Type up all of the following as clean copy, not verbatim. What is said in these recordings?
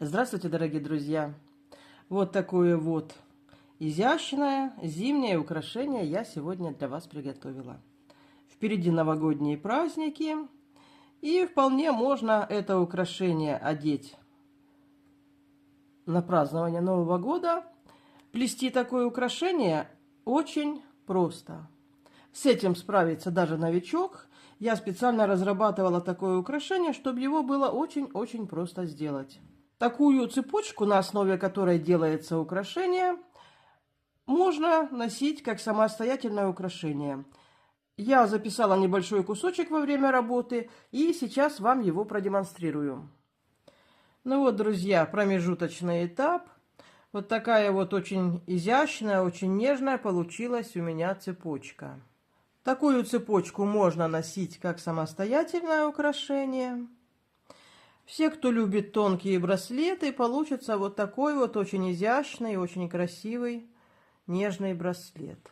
Здравствуйте, дорогие друзья! Вот такое вот изящное зимнее украшение я сегодня для вас приготовила. Впереди новогодние праздники, и вполне можно это украшение одеть на празднование Нового года. Плести такое украшение очень просто. С этим справится даже новичок. Я специально разрабатывала такое украшение, чтобы его было очень-очень просто сделать. Такую цепочку, на основе которой делается украшение, можно носить как самостоятельное украшение. Я записала небольшой кусочек во время работы и сейчас вам его продемонстрирую. Ну вот, друзья, промежуточный этап. Вот такая вот очень изящная, очень нежная получилась у меня цепочка. Такую цепочку можно носить как самостоятельное украшение. Все, кто любит тонкие браслеты, получится вот такой вот очень изящный, очень красивый, нежный браслет.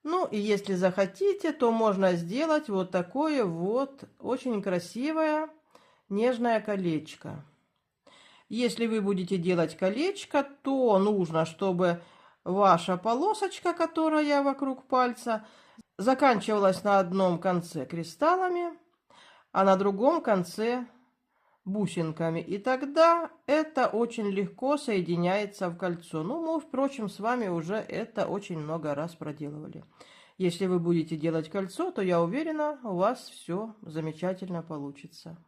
Ну и если захотите, то можно сделать вот такое вот очень красивое, нежное колечко. Если вы будете делать колечко, то нужно, чтобы ваша полосочка, которая вокруг пальца, заканчивалась на одном конце кристаллами, а на другом конце бусинками. И тогда это очень легко соединяется в кольцо. Ну, мы, впрочем, с вами уже это очень много раз проделывали. Если вы будете делать кольцо, то я уверена, у вас все замечательно получится.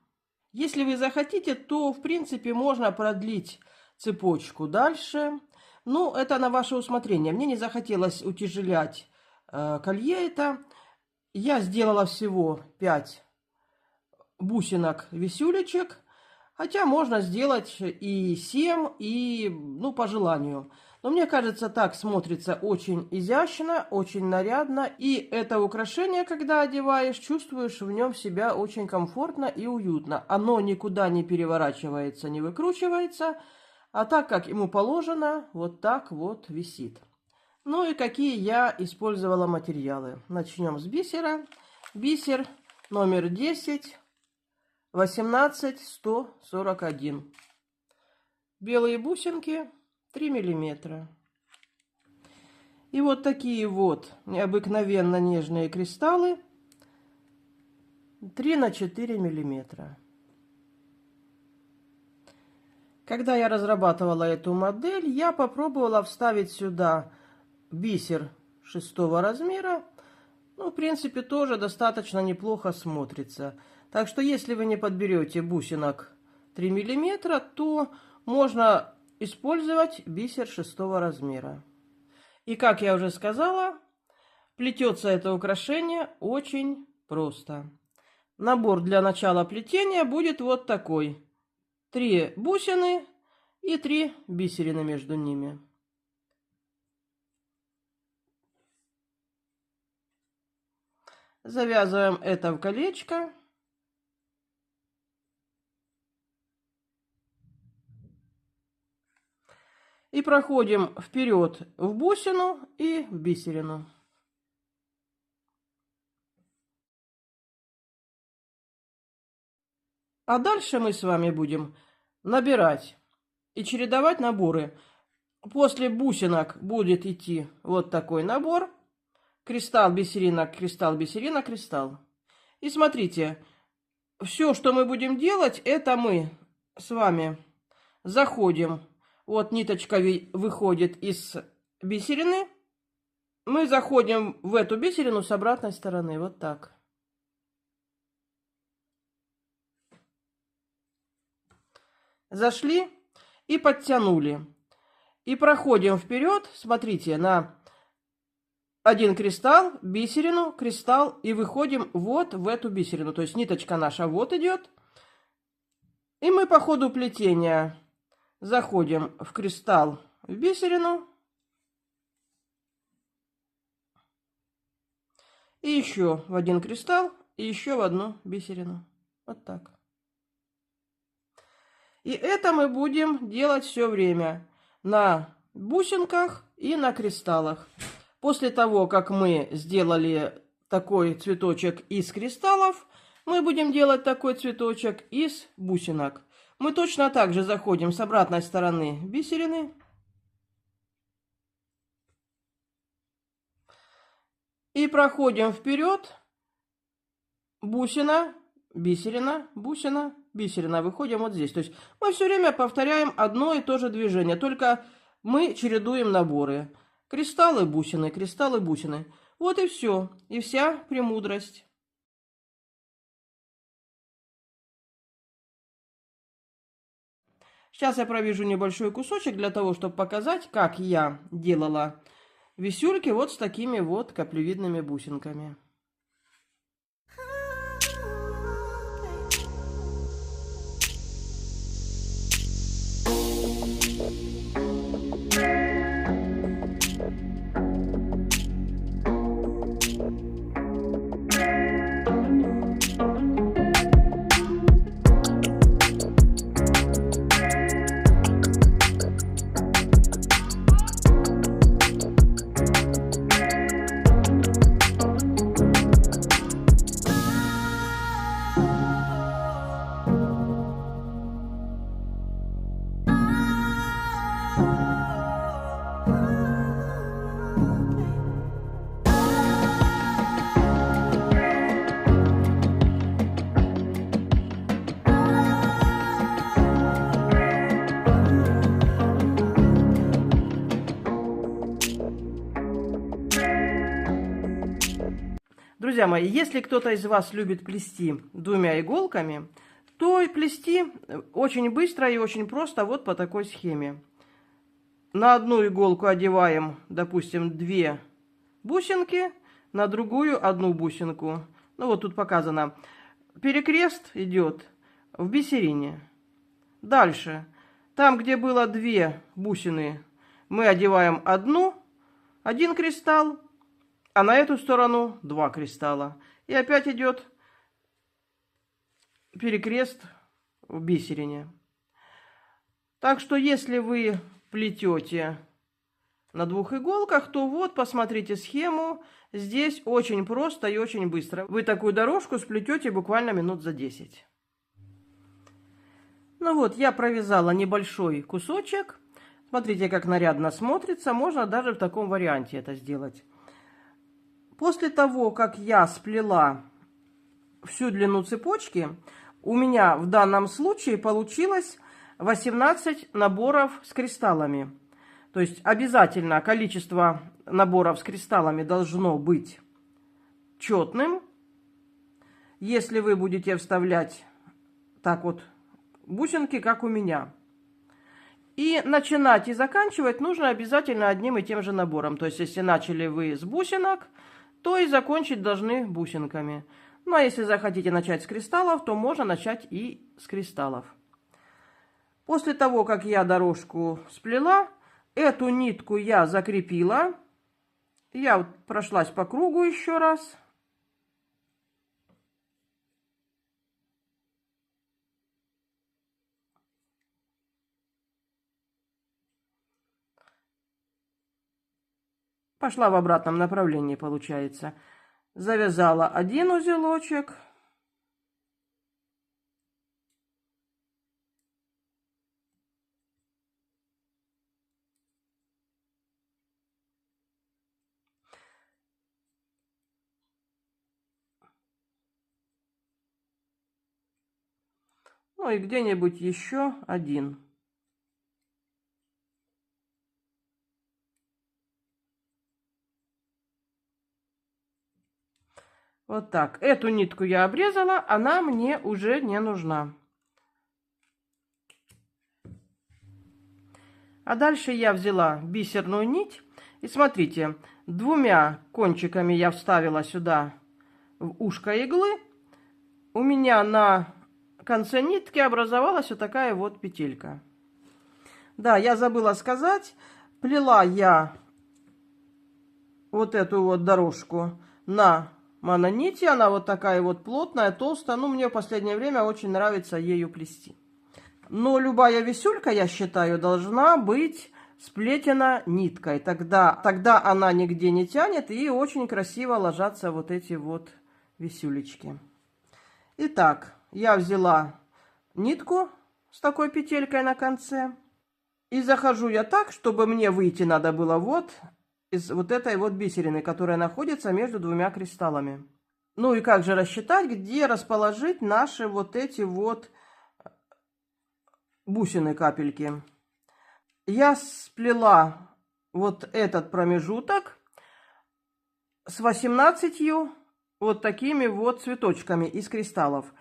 Если вы захотите, то, в принципе, можно продлить цепочку дальше. Ну, это на ваше усмотрение. Мне не захотелось утяжелять колье это. Я сделала всего 5 бусинок-висюлечек. Хотя можно сделать и 7, и, ну, по желанию. Но мне кажется, так смотрится очень изящно, очень нарядно. И это украшение, когда одеваешь, чувствуешь в нем себя очень комфортно и уютно. Оно никуда не переворачивается, не выкручивается, а так, как ему положено, вот так вот висит. Ну и какие я использовала материалы. Начнем с бисера. Бисер номер 10. 18141. Белые бусинки 3 миллиметра. И вот такие вот необыкновенно нежные кристаллы 3 на 4 миллиметра. Когда я разрабатывала эту модель, я попробовала вставить сюда бисер 6 размера. Ну, в принципе, тоже достаточно неплохо смотрится. Так что, если вы не подберете бусинок 3 миллиметра, то можно использовать бисер 6 размера. И, как я уже сказала, плетется это украшение очень просто. Набор для начала плетения будет вот такой. 3 бусины и 3 бисерины между ними. Завязываем это в колечко. И проходим вперед в бусину и в бисерину. А дальше мы с вами будем набирать и чередовать наборы. После бусинок будет идти вот такой набор. Кристалл, бисерина, кристалл, бисерина, кристалл. И смотрите, все, что мы будем делать, это мы с вами заходим. Вот ниточка выходит из бисерины. Мы заходим в эту бисерину с обратной стороны. Вот так. Зашли и подтянули. И проходим вперед. Смотрите, на один кристалл, бисерину, кристалл. И выходим вот в эту бисерину. То есть ниточка наша вот идет. И мы по ходу плетения заходим в кристалл, в бисерину. И еще в один кристалл, и еще в одну бисерину. Вот так. И это мы будем делать все время на бусинках и на кристаллах. После того, как мы сделали такой цветочек из кристаллов, мы будем делать такой цветочек из бусинок. Мы точно так же заходим с обратной стороны бисерины. И проходим вперед. Бусина, бисерина, бусина, бисерина. Выходим вот здесь. То есть мы все время повторяем одно и то же движение. Только мы чередуем наборы. Кристаллы, бусины, кристаллы, бусины. Вот и все. И вся премудрость. Сейчас я провяжу небольшой кусочек для того, чтобы показать, как я делала висюльки вот с такими вот каплевидными бусинками. Друзья мои, если кто-то из вас любит плести двумя иголками, то плести очень быстро и очень просто вот по такой схеме. На одну иголку одеваем, допустим, 2 бусинки, на другую 1 бусинку. Ну вот тут показано. Перекрест идет в бисерине. Дальше, там, где было 2 бусины, мы одеваем 1 кристалл, а на эту сторону 2 кристалла. И опять идет перекрест в бисерине. Так что, если вы плетете на 2 иголках, то вот, посмотрите схему. Здесь очень просто и очень быстро. Вы такую дорожку сплетете буквально минут за 10. Ну вот, я провязала небольшой кусочек. Смотрите, как нарядно смотрится. Можно даже в таком варианте это сделать. После того, как я сплела всю длину цепочки, у меня в данном случае получилось 18 наборов с кристаллами. То есть обязательно количество наборов с кристаллами должно быть четным. Если вы будете вставлять так вот бусинки, как у меня. И начинать и заканчивать нужно обязательно одним и тем же набором. То есть если начали вы с бусинок, то и закончить должны бусинками. Ну, а если захотите начать с кристаллов, то можно начать и с кристаллов. После того, как я дорожку сплела, эту нитку я закрепила. Я вот прошлась по кругу еще раз. Пошла в обратном направлении, получается. Завязала 1 узелочек. Ну и где-нибудь еще 1. Вот так. Эту нитку я обрезала, она мне уже не нужна. А дальше я взяла бисерную нить. И смотрите, 2 кончиками я вставила сюда в ушко иглы. У меня на конце нитки образовалась вот такая вот петелька. Да, я забыла сказать, плела я вот эту вот дорожку на мононити. Она вот такая вот плотная, толстая. Ну, мне в последнее время очень нравится ею плести. Но любая висюлька, я считаю, должна быть сплетена ниткой. Тогда она нигде не тянет и очень красиво ложатся вот эти вот висюлечки. Итак, я взяла нитку с такой петелькой на конце. И захожу я так, чтобы мне выйти надо было вот из вот этой вот бисерины, которая находится между двумя кристаллами. Ну и как же рассчитать, где расположить наши вот эти вот бусины, капельки. Я сплела вот этот промежуток с 18 вот такими вот цветочками из кристаллов.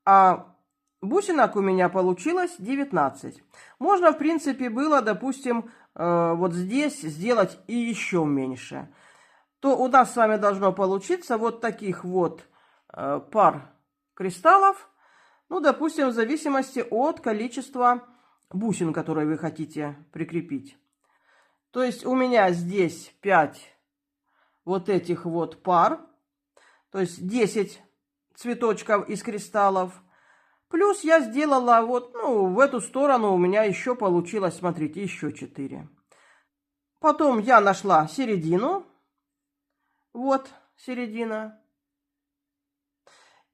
А бусинок у меня получилось 19. Можно, в принципе, было, допустим, вот здесь сделать и еще меньше. То у нас с вами должно получиться вот таких вот пар кристаллов. Ну, допустим, в зависимости от количества бусин, которые вы хотите прикрепить. То есть у меня здесь 5 вот этих вот пар. То есть 10 цветочков из кристаллов. Плюс я сделала вот, ну, в эту сторону у меня еще получилось, смотрите, еще 4. Потом я нашла середину. Вот середина.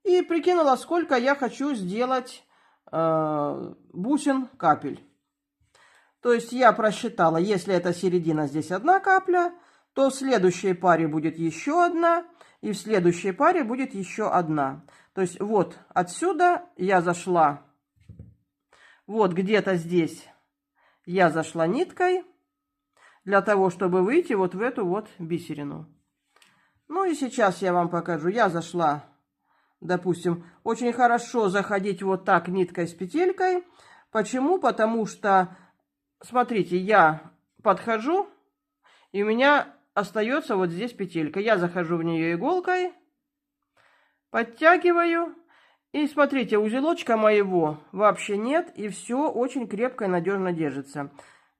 И прикинула, сколько я хочу сделать бусин капель. То есть я просчитала, если это середина, здесь 1 капля, то в следующей паре будет еще 1, и в следующей паре будет еще 1. То есть вот отсюда я зашла, вот где-то здесь я зашла ниткой, для того, чтобы выйти вот в эту вот бисерину. Ну и сейчас я вам покажу. Я зашла, допустим, очень хорошо заходить вот так ниткой с петелькой. Почему? Потому что, смотрите, я подхожу, и у меня остается вот здесь петелька. Я захожу в нее иголкой, подтягиваю, и смотрите, узелочка моего вообще нет, и все очень крепко и надежно держится.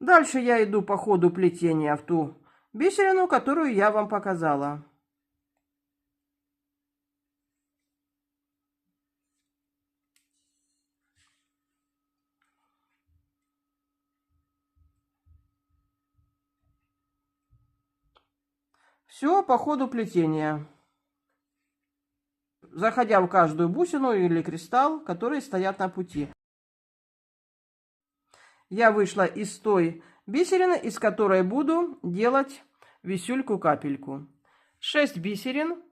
Дальше я иду по ходу плетения в ту бисерину, которую я вам показала. Все по ходу плетения. Заходя в каждую бусину или кристалл, которые стоят на пути. Я вышла из той бисерины, из которой буду делать висюльку-капельку. 6 бисерин.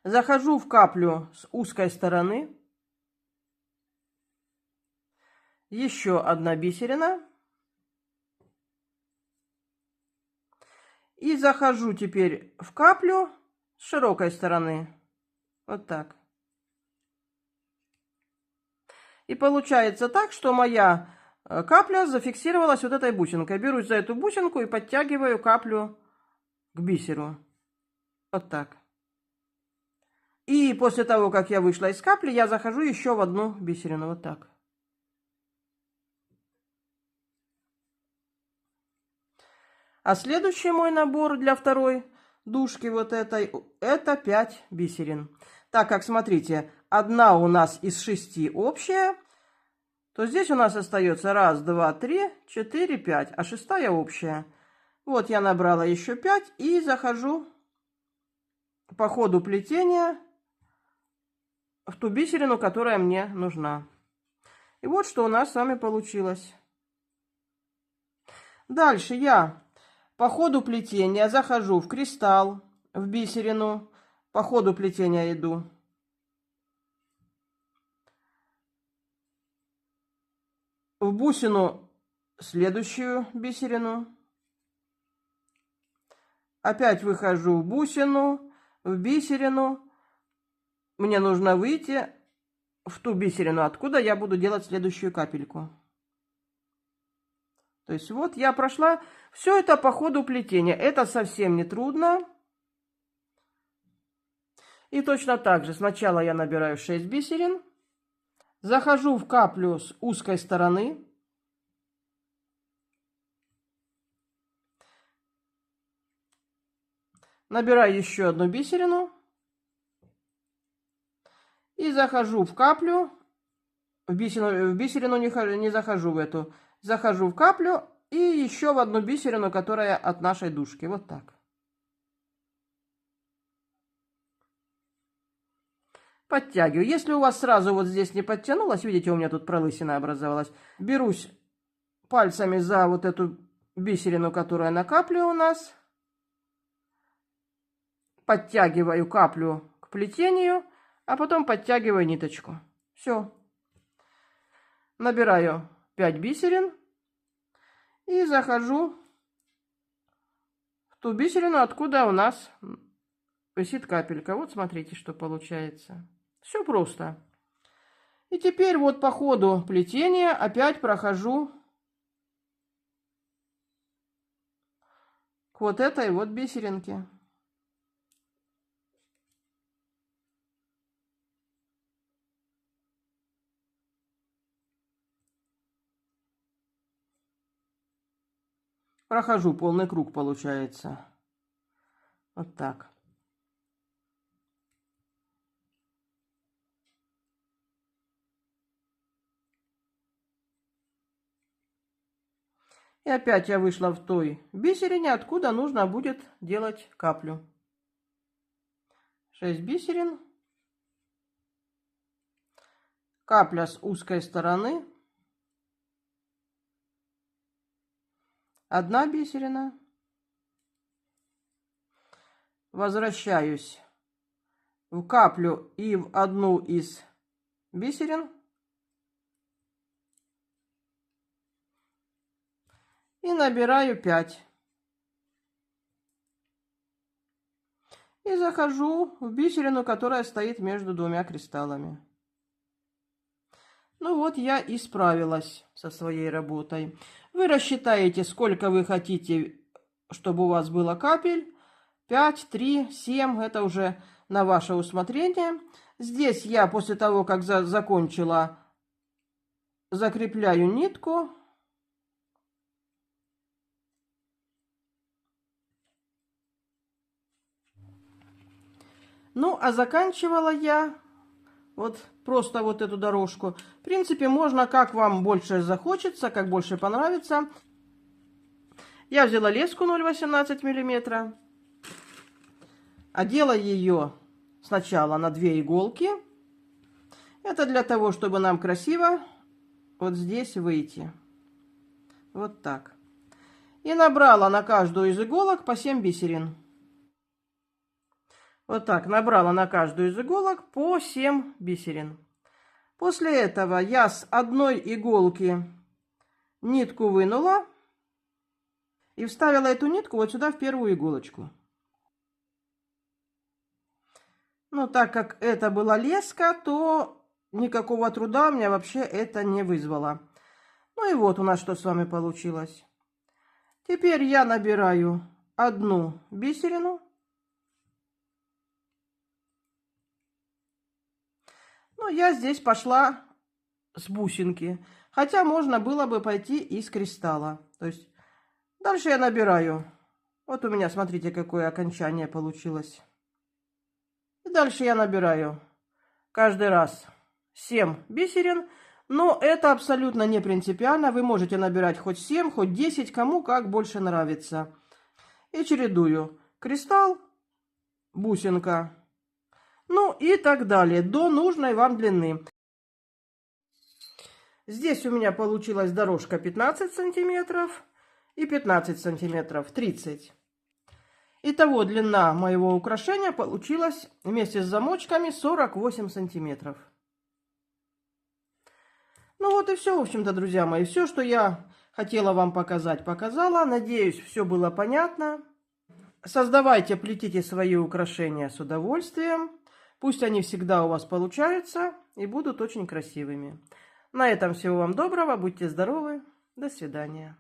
Захожу в каплю с узкой стороны. Еще 1 бисерина. И захожу теперь в каплю с широкой стороны. Вот так. И получается так, что моя капля зафиксировалась вот этой бусинкой. Берусь за эту бусинку и подтягиваю каплю к бисеру. Вот так. И после того, как я вышла из капли, я захожу еще в 1 бисерину. Вот так. А следующий мой набор для второй дужки вот этой, это 5 бисерин. Так как, смотрите, 1 у нас из 6 общая, то здесь у нас остается 1, 2, 3, 4, 5, а 6-я общая. Вот я набрала еще 5 и захожу по ходу плетения в ту бисерину, которая мне нужна. И вот что у нас с вами получилось. Дальше я по ходу плетения захожу в кристалл, в бисерину, по ходу плетения иду. В бусину следующую бисерину. Опять выхожу в бусину, в бисерину. Мне нужно выйти в ту бисерину, откуда я буду делать следующую капельку. То есть вот я прошла все это по ходу плетения. Это совсем не трудно. И точно так же сначала я набираю 6 бисерин. Захожу в каплю с узкой стороны. Набираю еще 1 бисерину. И захожу в каплю. В бисерину не захожу в эту. Захожу в каплю и еще в 1 бисерину, которая от нашей дужки. Вот так. Подтягиваю. Если у вас сразу вот здесь не подтянулось, видите, у меня тут пролысина образовалась, берусь пальцами за вот эту бисерину, которая на капле у нас, подтягиваю каплю к плетению, а потом подтягиваю ниточку. Все. Набираю 5 бисерин и захожу в ту бисерину, откуда у нас висит капелька. Вот смотрите, что получается. Все просто. И теперь вот по ходу плетения опять прохожу к вот этой вот бисеринке. Прохожу полный круг, получается. Вот так. И опять я вышла в той бисерине, откуда нужно будет делать каплю. 6 бисерин. Капля с узкой стороны. 1 бисерина. Возвращаюсь в каплю и в одну из бисерин. И набираю 5. И захожу в бисерину, которая стоит между двумя кристаллами. Ну вот я и справилась со своей работой. Вы рассчитаете, сколько вы хотите, чтобы у вас было капель. 5, 3, 7, это уже на ваше усмотрение. Здесь я после того, как закончила, закрепляю нитку. Ну, а заканчивала я вот просто вот эту дорожку. В принципе, можно, как вам больше захочется, как больше понравится. Я взяла леску 0,18 мм. Одела ее сначала на 2 иголки. Это для того, чтобы нам красиво вот здесь выйти. Вот так. И набрала на каждую из иголок по 7 бисерин. Вот так, набрала на каждую из иголок по 7 бисерин. После этого я с одной иголки нитку вынула и вставила эту нитку вот сюда в первую иголочку. Ну, так как это была леска, то никакого труда у меня вообще это не вызвало. Ну и вот у нас что с вами получилось. Теперь я набираю 1 бисерину. Ну, я здесь пошла с бусинки. Хотя можно было бы пойти из кристалла. То есть дальше я набираю. Вот у меня, смотрите, какое окончание получилось. И дальше я набираю каждый раз 7 бисерин. Но это абсолютно не принципиально. Вы можете набирать хоть 7, хоть 10, кому как больше нравится. И чередую кристалл, бусинка. Ну и так далее, до нужной вам длины. Здесь у меня получилась дорожка 15 сантиметров и 15 сантиметров, 30. Итого длина моего украшения получилась вместе с замочками 48 сантиметров. Ну вот и все, в общем-то, друзья мои. Все, что я хотела вам показать, показала. Надеюсь, все было понятно. Создавайте, плетите свои украшения с удовольствием. Пусть они всегда у вас получаются и будут очень красивыми. На этом всего вам доброго, будьте здоровы, до свидания.